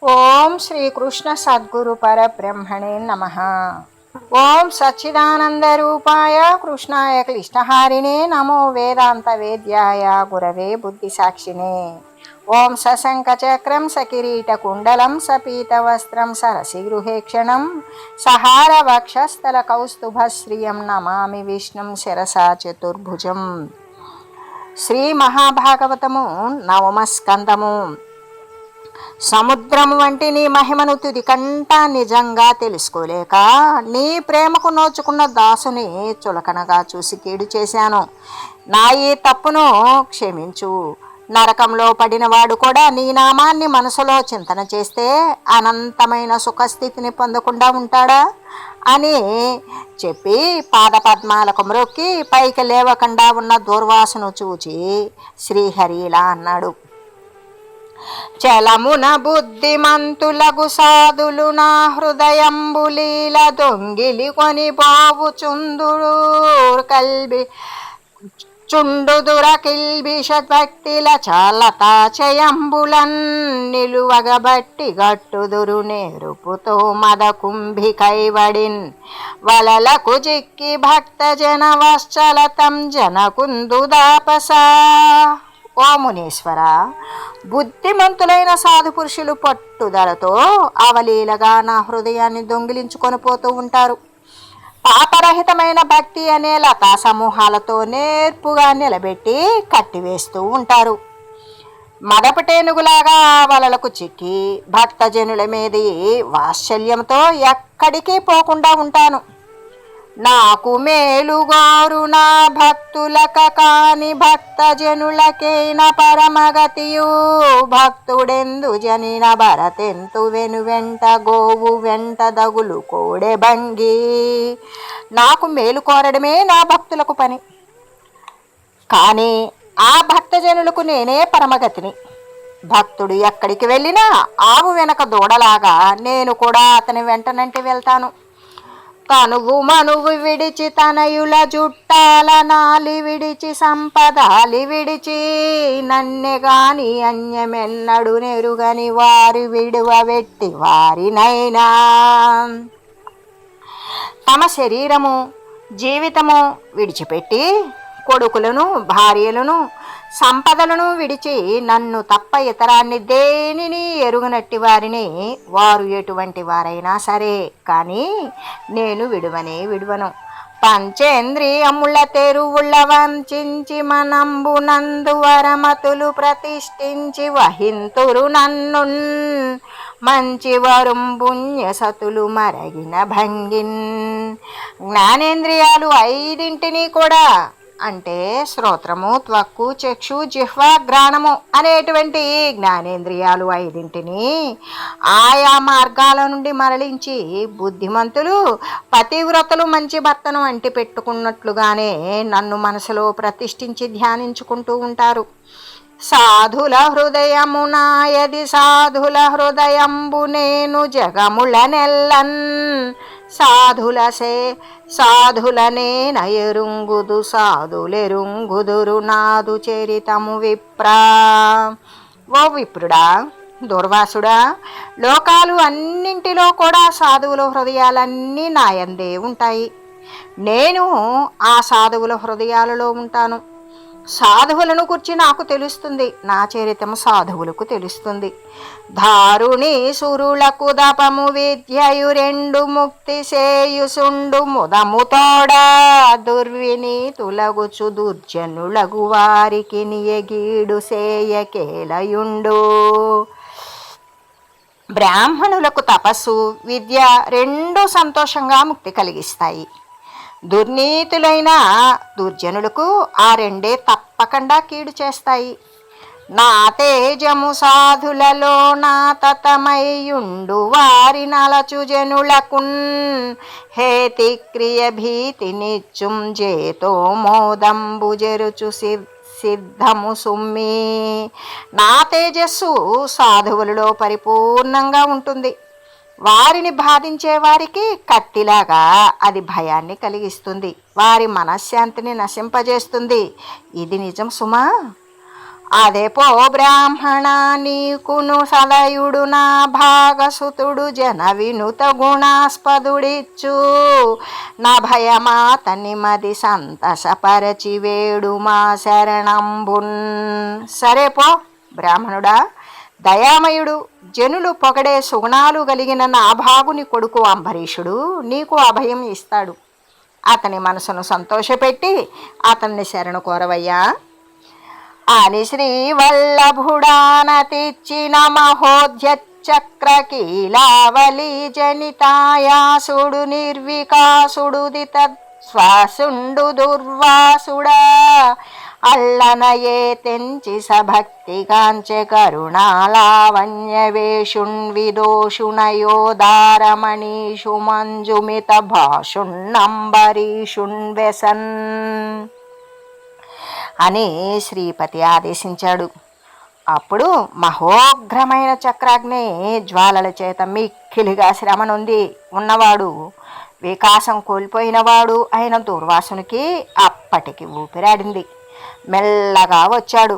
ఓం శ్రీకృష్ణ సద్గురు పరబ్రహ్మణే నమః. ఓం సచ్చిదానంద రూపాయ కృష్ణాయ క్లిష్టహారిణే నమో వేదాంత వేద్యాయ గురవే బుద్ధి సాక్షిణే. ఓం సశంఖ చక్రం సకిరీట కుండలం సపీత వస్త్రం సరసి గృహేక్షణం సహార వక్షస్థల కౌస్తుభశ్రియం నమామి విష్ణుం శిరసా చతుర్భుజం. శ్రీ మహాభాగవతము నవమ స్కందము. సముద్రము వంటి నీ మహిమను తుది కంటా నిజంగా తెలుసుకోలేక నీ ప్రేమకు నోచుకున్న దాసుని చులకనగా చూసి కీడు చేశాను. నా ఈ తప్పును క్షమించు. నరకంలో పడినవాడు కూడా నీ నామాన్ని మనసులో చింతన చేస్తే అనంతమైన సుఖస్థితిని పొందకుండా ఉంటాడా అని చెప్పి పాదపద్మాలకు మ్రొక్కి పైకి లేవకుండా ఉన్న దుర్వాసను చూచి శ్రీహరి ఇలా అన్నాడు. చలమున బుద్ధిమంతులగు సాధులు నా హృదయంబులీల దొంగిలి కొని బావు చుందుడు కల్బి చుండుదుర కిల్బిషద్భక్తిల చాలతా చయంబులన్ నిలువగబట్టి గట్టుదురు నేరుపుతో మద కుంభికైవడిన్ వలలకు జిక్కి భక్త జన వశ్చలతం జనకుందు దాపసా. ఓ మునీశ్వర, బుద్ధిమంతులైన సాధు పురుషులు పట్టుదలతో అవలీలగా నా హృదయాన్ని దొంగిలించుకొని పోతూ ఉంటారు. పాపరహితమైన భక్తి అనే లతా సమూహాలతో నేర్పుగా నిలబెట్టి కట్టివేస్తూ ఉంటారు. మదపటేనుగులాగా వలలకు చిక్కి భక్తజనుల మీది వాత్సల్యంతో ఎక్కడికి పోకుండా ఉంటాను. నాకు మేలుగోరు నా భక్తులక కాని భక్తజనులకైన పరమగతియు భక్తుడెందు జనిన భరతెంతు వెను వెంట గోవు వెంట దగులు కోడె భంగి. నాకు మేలు కోరడమే నా భక్తులకు పని, కానీ ఆ భక్తజనులకు నేనే పరమగతిని. భక్తుడు ఎక్కడికి వెళ్ళినా ఆవు వెనక దూడలాగా నేను కూడా అతని వెంటనంటే వెళ్తాను. తనువు మనువు విడిచి తనయుల జుట్టాల నాలి విడిచి సంపదాలి విడిచి నన్నె గాని అన్యమెన్నడు నెరుగని వారి విడువ వెట్టి వారినైనా తమ శరీరము జీవితము విడిచిపెట్టి కొడుకులను భార్యలను సంపదలను విడిచి నన్ను తప్ప ఇతరాన్ని దేనిని ఎరుగనట్టి వారిని వారు ఎటువంటి వారైనా సరే కానీ నేను విడువను. పంచేంద్రియముల తెరువుళ్ళ వంచించి మనంబునందు వరమతులు ప్రతిష్ఠించి వహింతురు నన్ను మంచి వరుం పుణ్యసతులు మరగిన భంగిన్. జ్ఞానేంద్రియాలు 5 కూడా అంటే శ్రోత్రము త్వక్కు చక్షు జిహ్వ ఘ్రాణము అనేటువంటి జ్ఞానేంద్రియాలు 5 ఆయా మార్గాల నుండి మరలించి బుద్ధిమంతులు పతివ్రతలు మంచి భర్తను అంటి పెట్టుకున్నట్లుగానే నన్ను మనసులో ప్రతిష్ఠించి ధ్యానించుకుంటూ ఉంటారు. సాధుల హృదయమునాయది సాధుల హృదయంబు నేను జగముల నెల్లన్ సాధులనే నయరుంగుదు సాధులెరుంగుదురు నాదు చరితము విప్రా. ఓ విప్రుడా, దుర్వాసుడా, లోకాలు అన్నింటిలో కూడా సాధువుల హృదయాలన్నీ నాయందే ఉంటాయి. నేను ఆ సాధువుల హృదయాలలో ఉంటాను. సాధువులను గురించి నాకు తెలుస్తుంది, నా చరితము సాధువులకు తెలుస్తుంది. ధారుణి సురులకు దపము విద్యయు 2 ముక్తి సేయుసుండు ముదముతోడా దుర్వినీతులగుచు దుర్జనులగు వారికి నియగీడు సేయకేలయుండు. బ్రాహ్మణులకు తపస్సు విద్య 2 సంతోషంగా ముక్తి కలిగిస్తాయి. దుర్నీతులైన దుర్జనులకు ఆ 2 తప్పకుండా కీడు చేస్తాయి. నా తేజము సాధులలో నా తతమయ్యుండు వారి నలచు జనులకున్ హేతిక్రియ భీతి నిత్యుం జేతో మోదంబు జరుచు సిద్ధము సుమ్మి. నా తేజస్సు సాధువులలో పరిపూర్ణంగా ఉంటుంది. వారిని బాధించే వారికి కత్తిలాగా అది భయాన్ని కలిగిస్తుంది, వారి మనశ్శాంతిని నశింపజేస్తుంది. ఇది నిజం సుమా. అదేపో బ్రాహ్మణ నీకును సదయుడు నా భాగసుతుడు జన వినుత గుణాస్పదుడిచ్చు నా భయమాతని మది సంతసపరచి వేడు మా శరణంబున్. సరే పో బ్రాహ్మణుడా, దయామయుడు జనులు పొగడే సుగుణాలు కలిగిన నా భాగుని కొడుకు అంబరీషుడు నీకు అభయం ఇస్తాడు. అతని మనసును సంతోషపెట్టి అతన్ని శరణు కోరవయ్యా అని శ్రీవల్లభుడానతిచ్చిన మహోద్యచక్రకీలావళి జనితాయాసుడు నిర్వికాసుడు దితశ్వాసుండు దుర్వాసుడా అల్లనయే తెంచి సభక్తి కాంచె కరుణాలావణ్యవేషుణ్ విదోషుణయోదారమణీషు మంజుమిత భాషుణ్ణంబరీషుణ్ వెసన్ అని శ్రీపతి ఆదేశించాడు. అప్పుడు మహోగ్రమైన చక్రాగ్ని జ్వాలల చేత మిక్కిలిగా శ్రమ నొంది ఉన్నవాడు, వికాసం కోల్పోయినవాడు అయిన దుర్వాసునికి అప్పటికి ఊపిరాడింది. మెల్లగా వచ్చాడు.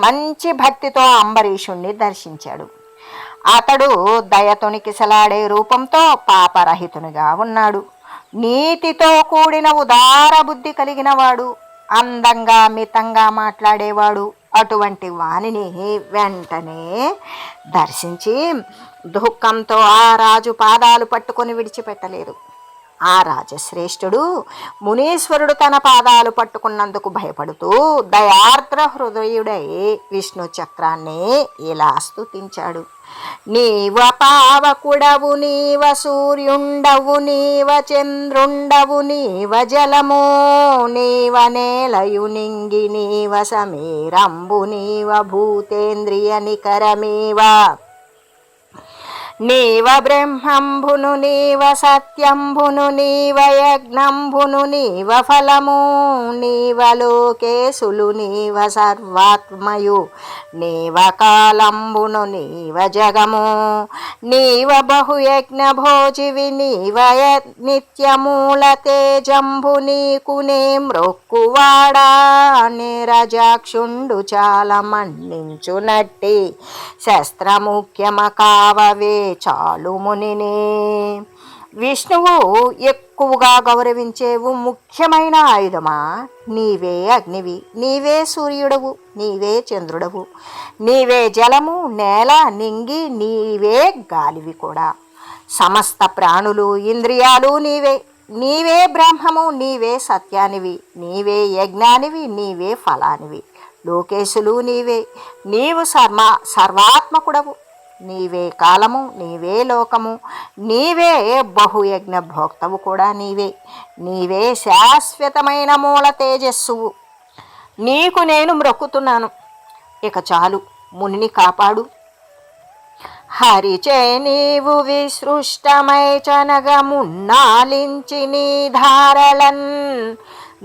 మంచి భక్తితో అంబరీషుణ్ణి దర్శించాడు. అతడు దయతోనికిసలాడే రూపంతో పాపరహితునిగా ఉన్నాడు. నీతితో కూడిన ఉదార బుద్ధి కలిగినవాడు, అందంగా మితంగా మాట్లాడేవాడు. అటువంటి వాణిని వెంటనే దర్శించి దుఃఖంతో ఆ రాజు పాదాలు పట్టుకొని విడిచిపెట్టలేదు. ఆ రాజశ్రేష్ఠుడు మునీశ్వరుడు తన పాదాలు పట్టుకున్నందుకు భయపడుతూ దయార్ద్ర హృదయుడై విష్ణు చక్రాన్ని ఇలా స్తుతించాడు. నీవ పావకుడవు, నీవ సూర్యుండవు, నీవ చంద్రుండవు, నీవ జలము, నీవ నేలయు నింగి, నీవ సమీరంబు, నీవ భూతేంద్రియ నికరమేవ, నీవ బ్రహ్మంభును, నీవ సత్యంభును, నీవ యజ్ఞంభును, నీవ ఫలము, నీవ లోకేశులు, నీవ సర్వాత్మయు, నీవ కాలంబును, నీవ జగము, నీవ బహుయజ్ఞ భోజివి, నీవ నిత్యమూల తేజంభు, నీకు నే మ్రొక్కువాడా నిరజాక్షుండు చాలా మన్నించునట్టి శస్త్రముఖ్యమ కావవే చాలు మునిని. విష్ణువు ఎక్కువగా గౌరవించేవు ముఖ్యమైన ఆయుధమా, నీవే అగ్నివి, నీవే సూర్యుడవు, నీవే చంద్రుడవు, నీవే జలము, నేల, నింగి, నీవే గాలివి కూడా. సమస్త ప్రాణులు ఇంద్రియాలు నీవే. నీవే బ్రహ్మము, నీవే సత్యానివి, నీవే యజ్ఞానివి, నీవే ఫలానివి, లోకేశులు నీవే. నీవు సర్వాత్మకుడవు, నీవే కాలము, నీవే లోకము, నీవే బహుయజ్ఞ భోక్తవు కూడా నీవే. నీవే శాశ్వతమైన మూల తేజస్సువు. నీకు నేను మ్రొక్కుతున్నాను. ఇక చాలు, మునిని కాపాడు. హరిచే నీవు విసృష్టమై చనగమున్నాలించి నీ ధారలన్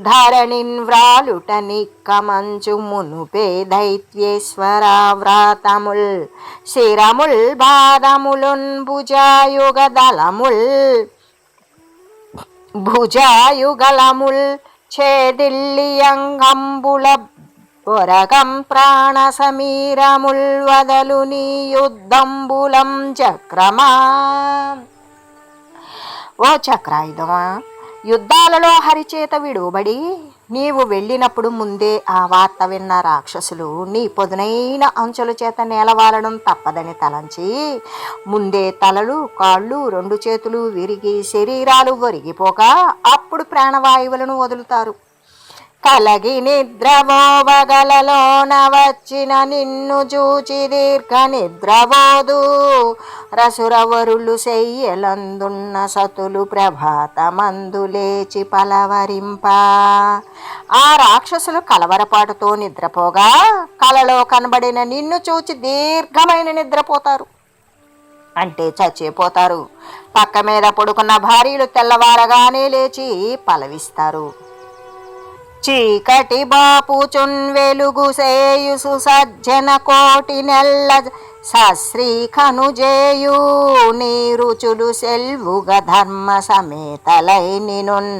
ధరణిన్ వ్రాలుట నిక్కమంచు మునుపే దైత్యేశ్వరా వ్రాతముల్ శిరముల్ బాదములున్ భుజాయుగలముల్ ఛేదిల్లియంగంబుల పొరగం ప్రాణ సమీరముల్ వదలు నీ యుద్ధంబులం చక్రమా. ఓ చక్రాయుధమా, యుద్ధాలలో హరిచేత విడువబడి నీవు వెళ్ళినప్పుడు ముందే ఆ వార్త విన్న రాక్షసులు నీ పొదునైన అంచుల చేత నేలవాలడం తప్పదని తలంచి ముందే తలలు, కాళ్ళు, 2 చేతులు విరిగి శరీరాలు ఒరిగిపోగా అప్పుడు ప్రాణవాయువులను వదులుతారు. కలగి నిద్రవోవగలలోన వచ్చిన నిన్ను చూచి దీర్ఘ నిద్రవోదు రసురవరులు శయ్యలందున్న సతులు ప్రభాతమందు లేచి పలవరింప. ఆ రాక్షసులు కలవరపాటుతో నిద్రపోగా కలలో కనబడిన నిన్ను చూచి దీర్ఘమైన నిద్రపోతారు, అంటే చచ్చిపోతారు. పక్క మీద పడుకున్న భార్యలు తెల్లవారగానే లేచి పలవిస్తారు. చీకటి బాపుచున్ వెలుగు సేయుసు సజ్జన కోటి నెల్ల సశ్రీఖనుజేయు నీ రుచులు సెల్వుగ ధర్మ సమేతలై నినున్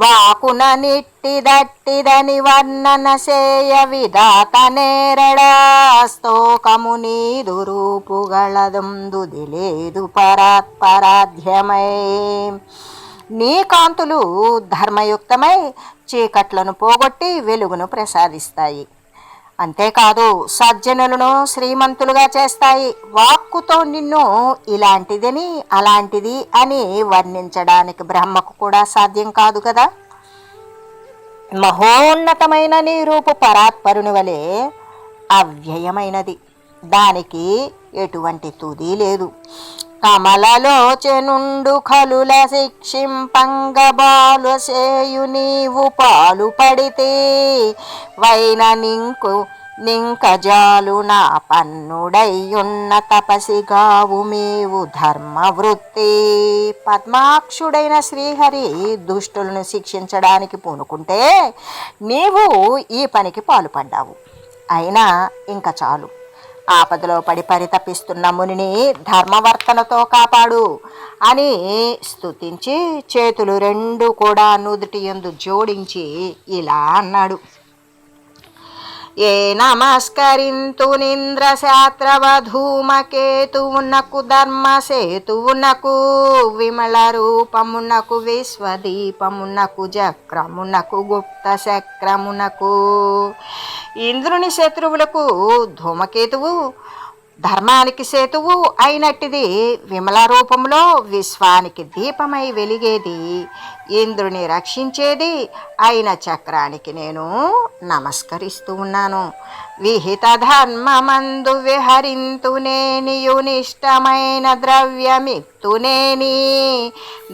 వాకున నిట్టిదట్టిదని వర్ణన సేయ విధాత నేరడా స్తోకము నీదు రూపుగళదుందుదిలేదు పరాత్పరాధ్యమై. నీ కాంతులు ధర్మయుక్తమై చీకట్లను పోగొట్టి వెలుగును ప్రసాదిస్తాయి. అంతేకాదు సజ్జనులను శ్రీమంతులుగా చేస్తాయి. వాక్కుతో నిన్ను ఇలాంటిదని అలాంటిది అని వర్ణించడానికి బ్రహ్మకు కూడా సాధ్యం కాదు కదా. మహోన్నతమైన నీ రూపు పరాత్పరుని వలె అవ్యయమైనది, దానికి ఎటువంటి తుది లేదు. కమలలోచెనుండు కలుల శిక్షింపంగ బాలు సేయు నీవు పాలు పడితే వైన నింకజాలు నా పన్నుడయ్యున్న తపసిగావు మేవు ధర్మవృత్తి. పద్మాక్షుడైన శ్రీహరి దుష్టులను శిక్షించడానికి పూనుకుంటే నీవు ఈ పనికి పాల్పడ్డావు. అయినా ఇంక చాలు, ఆపదలో పడి పరితపిస్తున్న మునిని ధర్మవర్తనతో కాపాడు అని స్తుతించి చేతులు రెండు కూడా నుదుటి యందు జోడించి ఇలా అన్నాడు. ఏ నమస్కరింతు నింద్రశాత్రవధూమకేతువునకు ధర్మసేతువునకు విమల రూపమునకు విశ్వదీపమునకు చక్రమునకు గుప్త చక్రమునకు. ఇంద్రుని శత్రువులకు ధూమకేతువు ధర్మానికి సేతువు అయినట్టిది, విమల రూపంలో విశ్వానికి దీపమై వెలిగేది, ఇంద్రుని రక్షించేది అయిన చక్రానికి నేను నమస్కరిస్తూ ఉన్నాను. విహిత ధర్మమందు విహరింతునేనియునిష్టమైన ద్రవ్యమిత్తునేని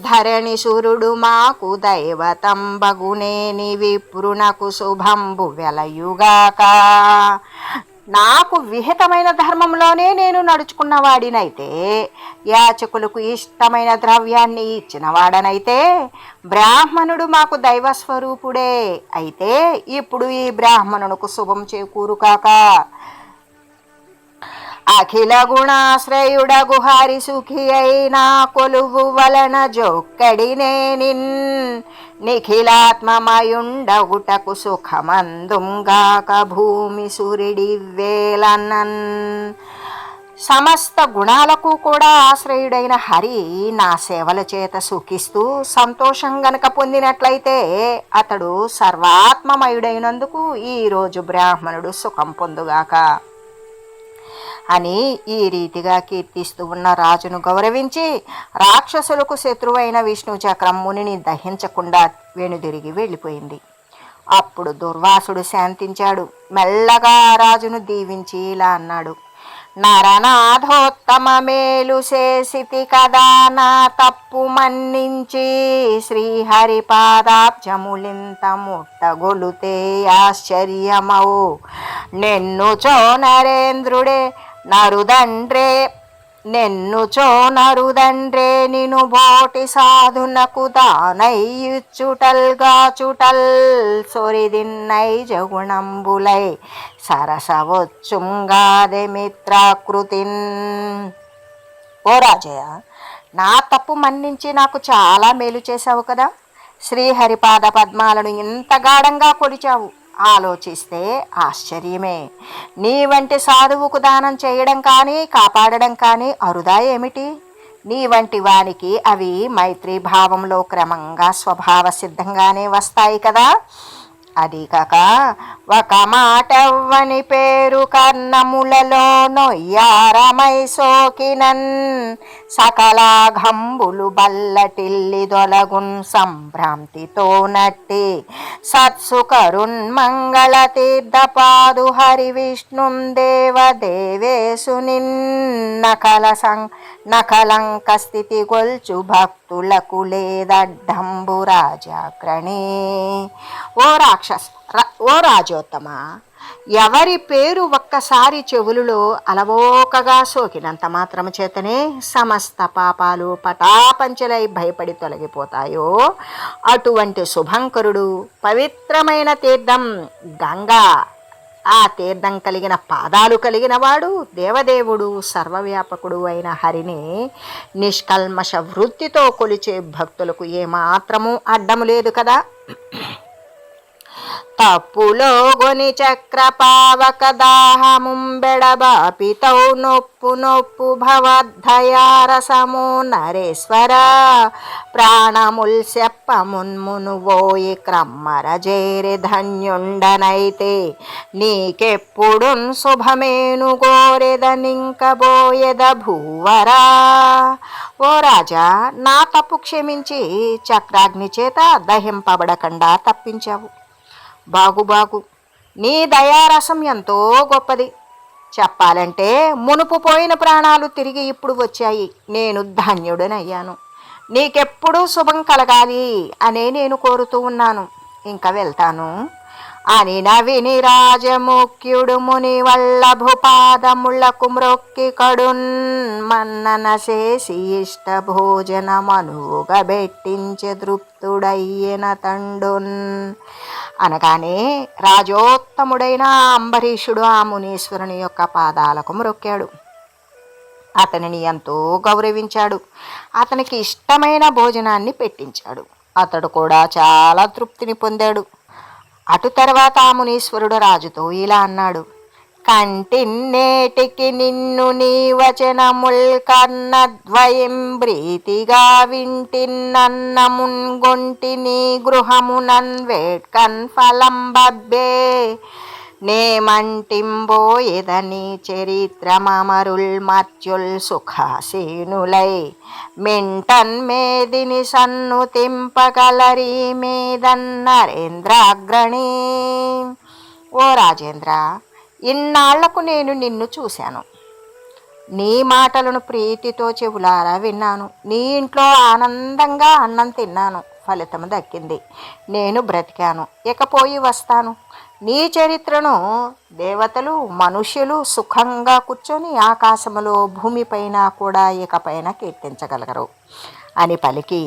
ధరణి సురుడు మాకు దైవతంబగునేని విప్రునకు శుభంబు వెలయుగాక. నాకు విహితమైన ధర్మంలోనే నేను నడుచుకున్న వాడినైతే, యాచకులకు ఇష్టమైన ద్రవ్యాన్ని ఇచ్చిన వాడనైతే, బ్రాహ్మణుడు మాకు దైవస్వరూపుడే అయితే ఇప్పుడు ఈ బ్రాహ్మణునికి శుభం చేకూరుకాక. అఖిల గుణాశ్రయుడగు హరి సుఖి అయినా కొలువు వలన జొక్కడినే నిఖిలాత్మమయుండగుటకు సుఖమందుంగాక భూమి సురిడి వేలనన్. సమస్త గుణాలకు కూడా ఆశ్రయుడైన హరి నా సేవల చేత సుఖిస్తూ సంతోషం గనక పొందినట్లయితే అతడు సర్వాత్మమయుడైనందుకు ఈరోజు బ్రాహ్మణుడు సుఖం పొందుగాక అని ఈ రీతిగా కీర్తిస్తూ ఉన్న రాజును గౌరవించి రాక్షసులకు శత్రువైన విష్ణు చక్రం మునిని దహించకుండా వెనుదిరిగి వెళ్ళిపోయింది. అప్పుడు దుర్వాసుడు శాంతించాడు. మెల్లగా రాజును దీవించి ఇలా అన్నాడు. నరనాథోత్తమ మేలు చేసితి కదా నా తప్పు మన్నించి శ్రీహరిపాదాబ్జములింత ముట్టగొలుతే ఆశ్చర్యమవు నెన్నుచో నరేంద్రుడే నరుదండ్రే నెన్నుచో నరుదండ్రే నిను బోటి సాధునకు దానయ్యుచుటల్గా చుటల్ సొరిదిన్నై జగుణంబులై సరసవొచ్చుంగాదే మిత్రాకృతిన్. ఓ రాజయ్య, నా తప్పు మన్నించి నాకు చాలా మేలు చేశావు కదా. శ్రీహరిపాద పద్మాలను ఇంత గాఢంగా కొలిచావు. ఆలోచిస్తే ఆశ్చర్యమే. నీ వంటి సాధువుకు దానం చేయడం కానీ కాపాడడం కానీ అరుదా ఏమిటి? నీ వంటి వానికి అవి మైత్రీ భావంలో క్రమంగా స్వభావ సిద్ధంగానే వస్తాయి కదా. అది కాక ఒక మాటవ్వని పేరు కర్ణములలో నొయ్యారమై సోకినన్ సకలాఘంబులు బల్లటిల్లి దొలగున్ సంభ్రాంతితో నట్టి సత్సుకరున్మంగళ తీర్థపాదు హరి విష్ణుం దేవదేవేశునిన్ నకలంక స్థితి గొల్చు భక్తులకు లేదడ్డంబు రాజాగ్రణి. ఓ రాజోత్తమ, ఎవరి పేరు ఒక్కసారి చెవులలో అలవోకగా సోకినంత మాత్రము చేతనే సమస్త పాపాలు పటాపంచలై భయపడి తొలగిపోతాయో అటువంటి శుభంకరుడు పవిత్రమైన తీర్థం గంగా ఆ తీర్థం కలిగిన పాదాలు కలిగిన వాడు దేవదేవుడు సర్వవ్యాపకుడు అయిన హరిని నిష్కల్మష వృత్తితో కొలిచే భక్తులకు ఏమాత్రమూ అడ్డము లేదు కదా. తప్పులో గొని చక్రపావక దాహముంబెడబాపితౌ నొప్పు నొప్పు భవద్ధయారసము నరేశ్వర ప్రాణముల్ సెప్పమున్మునువోయి క్రమ్మర జేరి ధన్యుండనైతే నీకెప్పుడున్ శుభమేను గోరెదనింకబోయెద భూవరా. ఓ రాజా, నా తప్పు క్షమించి చక్రాగ్ని చేత దహింపబడకుండా తప్పించావు. బాగు నీ దయారసం ఎంతో గొప్పది. చెప్పాలంటే మునుపు పోయిన ప్రాణాలు తిరిగి ఇప్పుడు వచ్చాయి. నేను ధన్యుడనయ్యాను. నీకెప్పుడూ శుభం కలగాలి అనే నేను కోరుతూ ఉన్నాను. ఇంకా వెళ్తాను అని నవిని రాజముఖ్యుడు ముని వల్లభుపాదములకు మ్రొక్కి కడున్ మన్నన చేసి ఇష్ట భోజనమనుగా బెట్టించె తృప్తుడయ్యన తండున్. అనగానే రాజోత్తముడైన అంబరీషుడు ఆ మునీశ్వరుని యొక్క పాదాలకు మ్రొక్కాడు. అతనిని ఎంతో గౌరవించాడు. అతనికి ఇష్టమైన భోజనాన్ని పెట్టించాడు. అతడు కూడా చాలా తృప్తిని పొందాడు. అటు తర్వాత ఆ మునీశ్వరుడు రాజుతో ఇలా అన్నాడు: కంటిన్నేటికి నిన్ను నీ వచనముల్ కర్ణద్వయం ప్రీతిగా వింటిన్నన్నమున్గొంటి నీ గృహమునన్ వేట్కన్ ఫలం బబ్బే నేమంటింబోయెదని చరిత్రమరుల్ మత్యుల్ సుఖాసీనులై మింటన్ మేదిని సన్నుతింపగలరీ మేదన్ నరేంద్రాగ్రణి. ఓ రాజేంద్ర, ఇన్నాళ్లకు నేను నిన్ను చూశాను. నీ మాటలను ప్రీతితో చెవులారా విన్నాను. నీ ఇంట్లో ఆనందంగా అన్నం తిన్నాను. ఫలితం దక్కింది. నేను బ్రతికాను. ఇకపోయి వస్తాను. నీ చరిత్రను దేవతలు మనుష్యులు సుఖంగా కూర్చొని ఆకాశములో భూమిపైన కూడా ఇకపైన కీర్తించగలగరు అని పలికి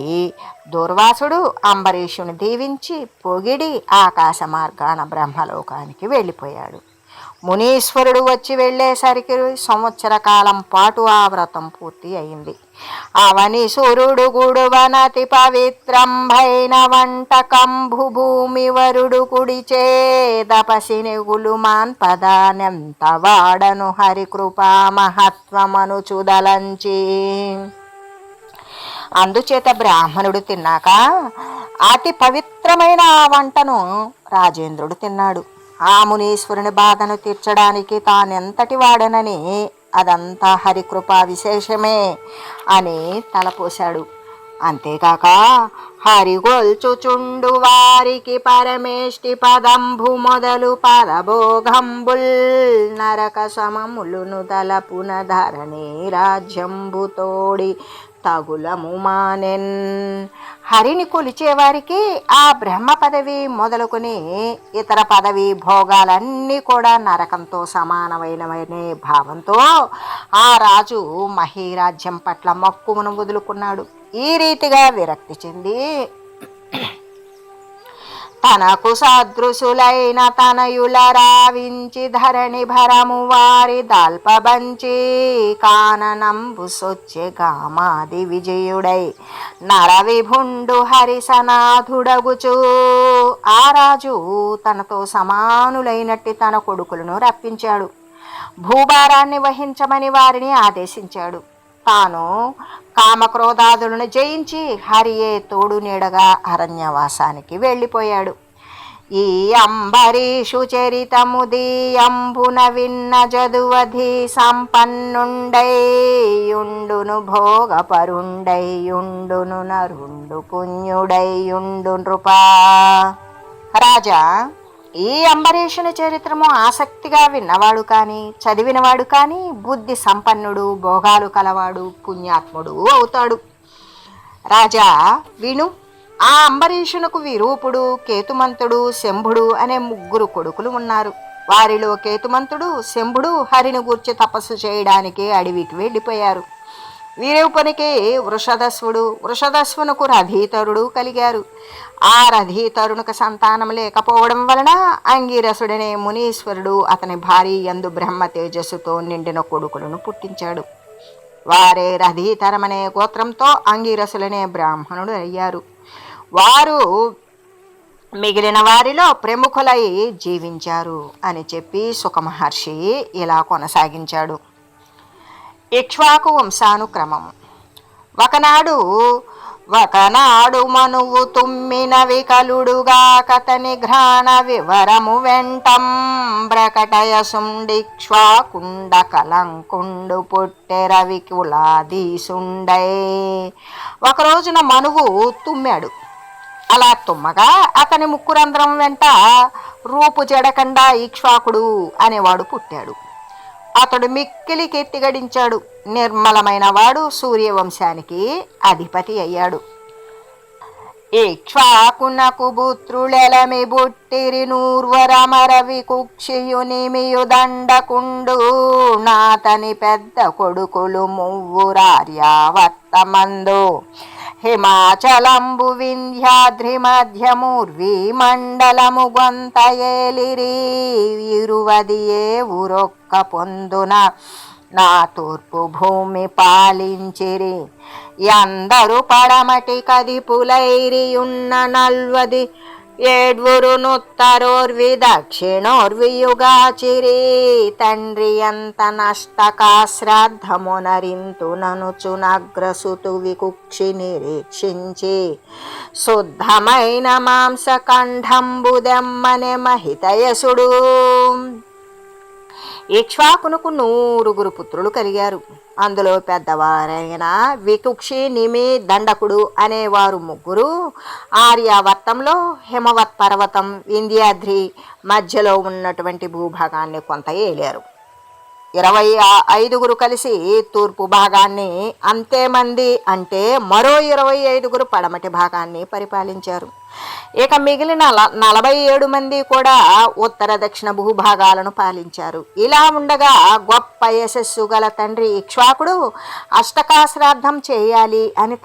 దూర్వాసుడు అంబరీషుని దీవించి పొగిడి ఆకాశ మార్గాన బ్రహ్మలోకానికి వెళ్ళిపోయాడు. మునీశ్వరుడు వచ్చి వెళ్ళేసరికి సంవత్సర కాలం పాటు ఆ వ్రతం పూర్తి అయింది. అవని సూర్యుడు గుడువనతి పవిత్రంభైన వంటకంభు భూమి వరుడు కుడిచే దపసినిగులు మాన్పదానెంత వాడను హరికృపా మహత్వమను చుదలంచి. అందుచేత బ్రాహ్మణుడు తిన్నాక అతి పవిత్రమైన ఆ వంటను రాజేంద్రుడు తిన్నాడు. ఆ మునీశ్వరుని బాధను తీర్చడానికి తానెంతటి వాడనని, అదంతా హరికృపా విశేషమే అని తలపోశాడు. అంతేకాక హరిగొల్చుచుండు వారికి పరమేష్టి పదంభు మొదలు పదభోగంబుల్ నరక సమములును తలపున ధరణి రాజ్యంబుతోడి తగులము మానెన్. హరిని కొలిచేవారికి ఆ బ్రహ్మ పదవి మొదలుకొని ఇతర పదవి భోగాలన్నీ కూడా నరకంతో సమానమైనవనే భావంతో ఆ రాజు మహీరాజ్యం పట్ల మక్కువను వదులుకున్నాడు. ఈ రీతిగా విరక్తి చెంది తనకు సదృశులైన తనయుల రావించి ధరణి భరము వారి దాల్పబంచి కాననంబు సొచ్చె గామాది విజయుడై నరవిభుండు హరిసనాథుడగుచు. ఆ రాజు తనతో సమానులైనట్టి తన కొడుకులను రప్పించాడు. భూభారాన్ని వహించమని వారిని ఆదేశించాడు. తాను కామక్రోధాదులను జయించి హరియే తోడు నీడగా అరణ్యవాసానికి వెళ్ళిపోయాడు. ఈ అంబరీషు చరితము దీయంబున విన్న జదువధి సంపన్నుండై యుండును భోగపరుండై యుండును నరుండు పుణ్యుడై యుండు నృపా. రాజా, ఈ అంబరీషుని చరిత్రము ఆసక్తిగా విన్నవాడు కానీ చదివినవాడు కానీ బుద్ధి సంపన్నుడు, భోగాలు కలవాడు, పుణ్యాత్ముడు అవుతాడు. రాజా విను. ఆ అంబరీషునకు విరూపుడు, కేతుమంతుడు, శంభుడు అనే ముగ్గురు కొడుకులు ఉన్నారు. వారిలో కేతుమంతుడు, శంభుడు హరిని గూర్చి తపస్సు చేయడానికి అడవికి వెళ్ళిపోయారు. వీరూపనికి వృషదస్వునకు రథీతరుడు కలిగారు. ఆ రథీతరునికి సంతానం లేకపోవడం వలన అంగీరసుడనే మునీశ్వరుడు అతని భార్య యందు బ్రహ్మ తేజస్సుతో నిండిన కొడుకులను పుట్టించాడు. వారే రథీతరమనే గోత్రంతో అంగీరసులనే బ్రాహ్మణుడు అయ్యారు. వారు మిగిలిన వారిలో ప్రముఖులై జీవించారు అని చెప్పి సుఖమహర్షి ఇలా కొనసాగించాడు. ఇక్ష్వాకు వంశానుక్రమం. ఒకనాడు మనువు తుమ్మిన వికలుడుగా కతని ఘ్రాణ వివరము వెంటం బ్రకటయసుండిక్ష్వాకుండ కలంకుండు పుట్టెర వికులాదీసుండై. ఒక రోజున మనువు తుమ్మాడు. అలా తుమ్మగా అతని ముక్కురంధ్రం వెంట రూపు జడకండ ఇక్ష్వాకుడు అనేవాడు పుట్టాడు. అతడు మిక్కిలి కీర్తి గడించాడు. నిర్మలమైన వాడు సూర్యవంశానికి అధిపతి అయ్యాడు. ఇక్ష్వాకునకు పుత్రులెలమి బుట్టిరి నూర్వరమరవి కుక్షియునిమియు దండకుండు నాతని పెద్ద కొడుకులు మువ్వురార్యావర్తమందు హిమాచలంబు వింధ్యాద్రి మధ్యమూర్వి మండలము గొంత ఏలిరి. ఇరువది ఏ ఊరొక్క పొందున నా తూర్పు భూమి పాలించిరి. అందరు పడమటి కదిపులైరియున్న నల్వది ఏడ్వురు నుత్తరోర్వి దక్షిణోర్వియుగాచిరి. తండ్రి ఎంత నష్టకా శ్రాద్ధమునరింతు ననుచు నగ్రసుతు వికుక్షి నిరీక్షించి శుద్ధమైన మాంసకంఠంబుదెమ్మనే మహితయసుడు. ఇక్ష్వాకునకు 9 పుత్రులు కలిగారు. అందులో పెద్దవారైన వికుక్షి, నిమి, దండకుడు అనేవారు 3 ఆర్యావర్తంలో హిమవత్ పర్వతం వింధ్యాద్రి మధ్యలో ఉన్నటువంటి భూభాగాన్ని కొంత ఏలారు. 25 కలిసి తూర్పు భాగాన్ని, అంతేమంది అంటే మరో 25 పడమటి భాగాన్ని పరిపాలించారు. ఇక మిగిలిన 47 మంది కూడా ఉత్తర దక్షిణ భూభాగాలను పాలించారు. ఇలా ఉండగా గొప్ప యశస్సు గల తండ్రి ఇక్ష్వాకుడు అష్టకాశ్రాద్ధం చేయాలి అని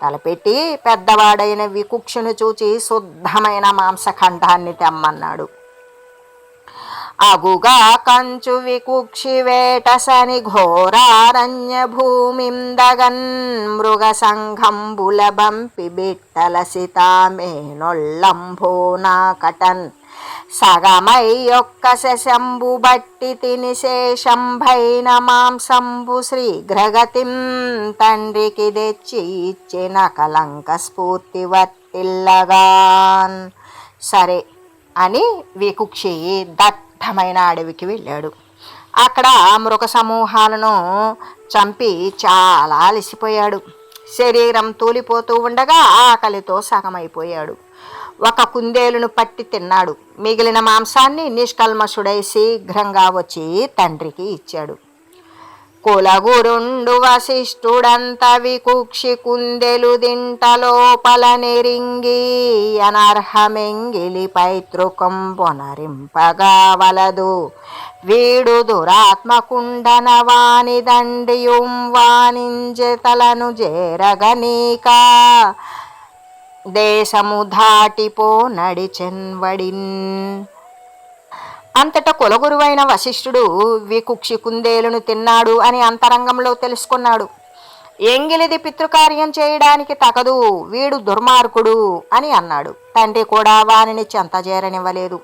తలపెట్టి పెద్దవాడైన వికుక్షును చూచి శుద్ధమైన మాంసఖండాన్ని తెమ్మన్నాడు. అగుగా కంచు వికుక్షి వేటసని ఘోరారణ్య భూమిందగన్ మృగ సంఘంబుల బంపి బిట్టల సితామేనొల్లంభోనా కటన్ సగమై యొక్క శశంబు బట్టి తిని శేషంభైన మాంసంబు శ్రీఘ్రగతిం తండ్రికి తెచ్చి ఇచ్చిన కలంక స్ఫూర్తి వర్తిల్లగాన్. సరే అని వికుక్షి దట్టమైన అడవికి వెళ్ళాడు. అక్కడ మృగ సమూహాలను చంపి చాలా అలసిపోయాడు. శరీరం తూలిపోతూ ఉండగా ఆకలితో సగమైపోయాడు. ఒక కుందేలును పట్టి తిన్నాడు. మిగిలిన మాంసాన్ని నిష్కల్మషుడై శీఘ్రంగా వచ్చి తండ్రికి ఇచ్చాడు. కులగురుండు వశిష్ఠుడంత వికుక్షి కుందెలు దింట లోపల నెరింగి అనర్హమెంగిలి పైతృకం పొనరింపగా వలదు. వీడు దురాత్మకుండన వాని దండియుం వానింజతలను జేరగనీక దేశము దాటిపో నడిచెన్వడిన్. అంతటా కులగురువైన వశిష్ఠుడు వికుక్షి కుందేలును తిన్నాడు అని అంతరంగంలో తెలుసుకున్నాడు. ఎంగిలిది పితృకార్యం చేయడానికి తగదు, వీడు దుర్మార్గుడు అని అన్నాడు. తండ్రి కూడా వానిని చెంతజేరనివ్వలేదు.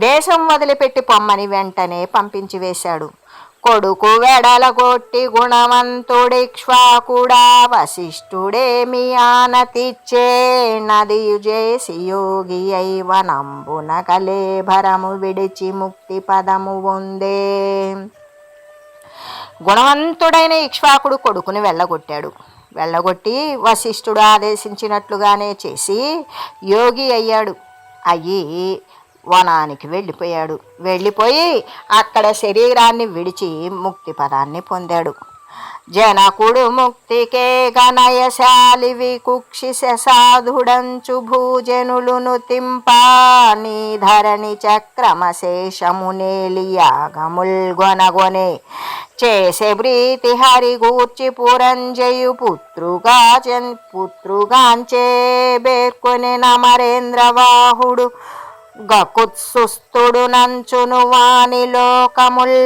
దేశం వదిలిపెట్టి పొమ్మని వెంటనే పంపించి వేశాడు. కొడుకు వెడలగొట్టి గుణవంతుడిక్ష్వాకుడా వశిష్ఠుడేమి ఆనతిచ్చే నదియు చేసి యోగి ఐవనంబున కలేభరము విడిచి ముక్తి పదము పొందే. గుణవంతుడైన ఇక్ష్వాకుడు కొడుకుని వెళ్ళగొట్టి వశిష్ఠుడు ఆదేశించినట్లుగానే చేసి యోగి అయ్యాడు. అయ్యి వనానికి వెళ్ళిపోయి అక్కడ శరీరాన్ని విడిచి ముక్తి పదాన్ని పొందాడు. జనకుడు ముక్తికే గణయశాలి వికుక్షి సాధుడంచు భూజనులును తింప నీ ధరణి చక్రమశేషమునేలి యాగముల్గొనగొనే చేసే ప్రీతి హరిగూర్చి పురంజయు పుత్రుగాంచే బేర్కొని నమరేంద్రవాహుడు గకుత్సుస్తుడు నంచును వాని లోకముల్.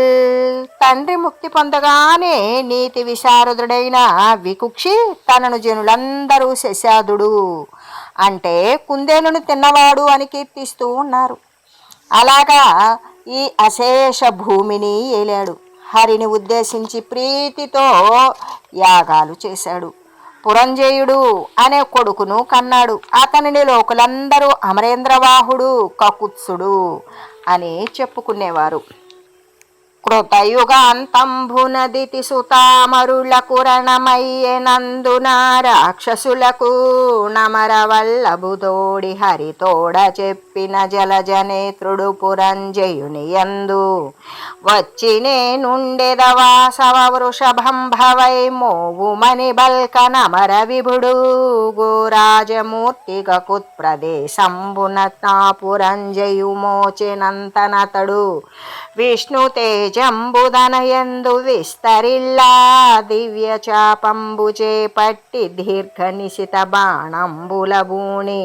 తండ్రి ముక్తి పొందగానే నీతి విశారదుడైన వికుక్షి తనను జనులందరూ శశాదుడు అంటే కుందేలును తిన్నవాడు అని కీర్తిస్తూ ఉన్నారు. అలాగా ఈ అశేష భూమిని ఏలాడు. హరిని ఉద్దేశించి ప్రీతితో యాగాలు చేశాడు. పురంజయుడు అనే కొడుకును కన్నాడు. అతనిని లోకులందరూ అమరేంద్రవాహుడు కకుత్సుడు అని చెప్పుకునేవారు. కృతయుగాంతంభునదితి సుతామరులకు రణమయ్యెనందున రాక్షసులకు నమరవల్లభుతోడి హరితోడ చెప్పిన జలజనేత్రుడు పురంజయునియందు వచ్చినే నుండెద వాసవ వృషభంభవై మోవుమని బల్క నమర విభుడు గోరాజమూర్తి గకుత్ప్రదేశంబున పురంజయు మోచెనంతనతడు విష్ణు తేజంబుదనయందు విస్తరిల్లా దివ్య చాపంబు చేపట్టి దీర్ఘ నిశిత బాణంబుల బూణి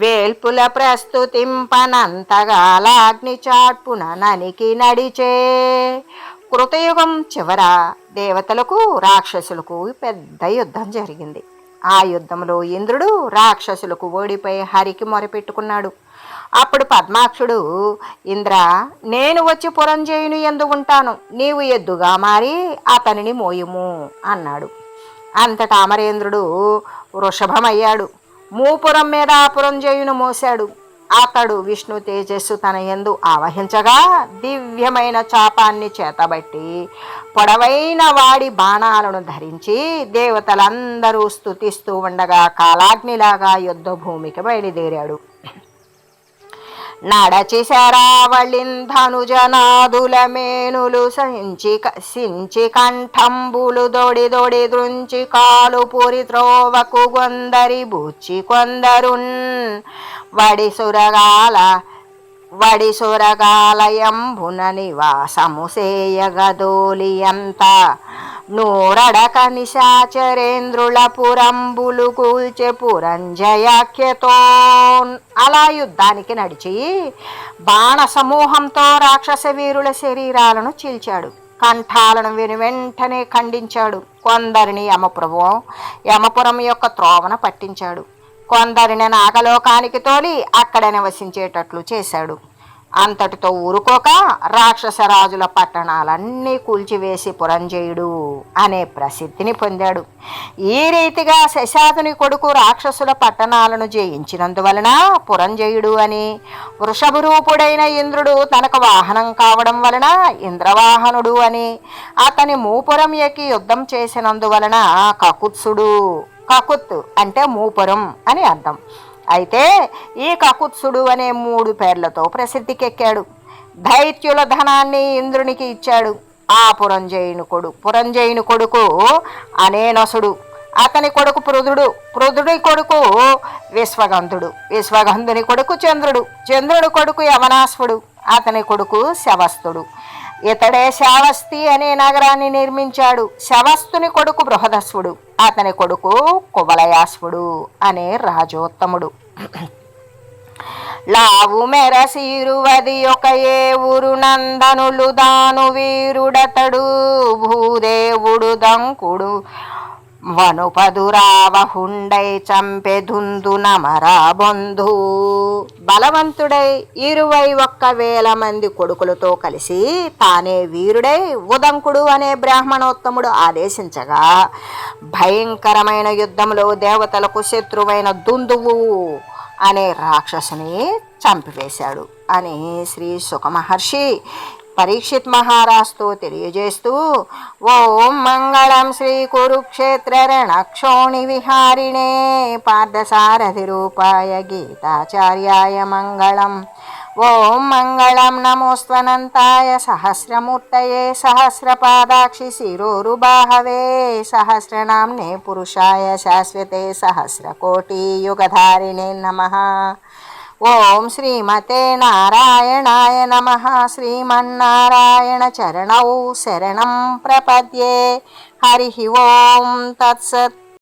వేల్పుల ప్రస్తుతింపనంతగాలాగ్ని చాట్పున ననికి నడిచే. కృతయుగం చివర దేవతలకు రాక్షసులకు పెద్ద యుద్ధం జరిగింది. ఆ యుద్ధంలో ఇంద్రుడు రాక్షసులకు ఓడిపోయి హరికి మొరపెట్టుకున్నాడు. అప్పుడు పద్మాక్షుడు, ఇంద్ర, నేను వచ్చి పురంజయుని యందు ఉంటాను, నీవు ఎద్దుగా మారి అతనిని మోయుము అన్నాడు. అంతటా అమరేంద్రుడు వృషభమయ్యాడు. మూపురం మీద పురంజయుని మోశాడు. అతడు విష్ణు తేజస్సు తన యందు ఆవహించగా దివ్యమైన చాపాన్ని చేతబట్టి పొడవైన వాడి బాణాలను ధరించి దేవతలందరూ స్తుతిస్తూ ఉండగా కాలాగ్నిలాగా యుద్ధ భూమికి బయలుదేరాడు. నడచి శరావళింధనుజనాదుల మేనులు సించి కంఠంబులు దొడి దృంచి కాలు పురి త్రోవకు గొందరి బుచ్చి కొందరున్ వడి సురగాలయంబున నివాసము సేయగదోలియంత నూరడక నిశాచరేంద్రుల పురంబులు కూల్చె పురంజయాఖ్యతో. అలా యుద్ధానికి నడిచి బాణ సమూహంతో రాక్షస వీరుల శరీరాలను చీల్చాడు. కంఠాలను వెంటనే ఖండించాడు. కొందరిని యమపురం యొక్క త్రోవన పట్టించాడు. కొందరిని నాగలోకానికి తోలి అక్కడ నివసించేటట్లు చేశాడు. అంతటితో ఊరుకోక రాక్షసరాజుల పట్టణాలన్నీ కూల్చివేసి పురంజయుడు అనే ప్రసిద్ధిని పొందాడు. ఈ రీతిగా శశాదుని కొడుకు రాక్షసుల పట్టణాలను జయించినందువలన పురంజయుడు అని, వృషభరూపుడైన ఇంద్రుడు తనకు వాహనం కావడం వలన ఇంద్రవాహనుడు అని, అతని మూపురం ఎక్కి యుద్ధం చేసినందువలన కకుత్ అంటే మూపురం అని అర్థం. అయితే ఈ కకుత్సుడు అనే 3 పేర్లతో ప్రసిద్ధికెక్కాడు. దైత్యుల ధనాన్ని ఇంద్రునికి ఇచ్చాడు. ఆ పురంజయుని కొడుకు అనేనసుడు, అతని కొడుకు పృథుడి కొడుకు విశ్వగంధుని కొడుకు చంద్రుడి కొడుకు యవనాశ్వుడు, అతని కొడుకు శవస్తుడు. ఇతడే శావస్తి అనే నగరాన్ని నిర్మించాడు. శవస్తుని కొడుకు బృహదస్వుడు, అతని కొడుకు కువలయాశ్వుడు అనే రాజోత్తముడు. లావు మెరసీరువది ఒక ఏ ఊరు నందనులు దాను వీరుడతడు భూదేవుడు దంకుడు వనుపదురావహుండై చంపెదుందు నమరా బంధు. బలవంతుడై 21,000 మంది కొడుకులతో కలిసి తానే వీరుడై ఉదంకుడు అనే బ్రాహ్మణోత్తముడు ఆదేశించగా భయంకరమైన యుద్ధంలో దేవతలకు శత్రువైన దుందువు అనే రాక్షసుని చంపివేశాడు అని శ్రీ సుఖ మహర్షి పరీక్షిత్ మహారాజుతో తెలియజేస్తూ, ఓం మంగళం శ్రీ కురుక్షేత్ర రణక్షోణి విహారిణే పార్థసారథి రూపాయ గీతాచార్యాయ మంగళం. ఓం మంగళం నమోస్త్వనంతాయ సహస్రమూర్తయే సహస్రపాదాక్షి శిరోరుబాహవే సహస్రనామ్నే పురుషాయ శాశ్వతే సహస్రకోటియుగధారిణే నమః. ఓం శ్రీమతే నారాయణాయ నమః. శ్రీమన్నారాయణ చరణౌ శరణం ప్రపద్యే. హరి ఓం తత్సత్.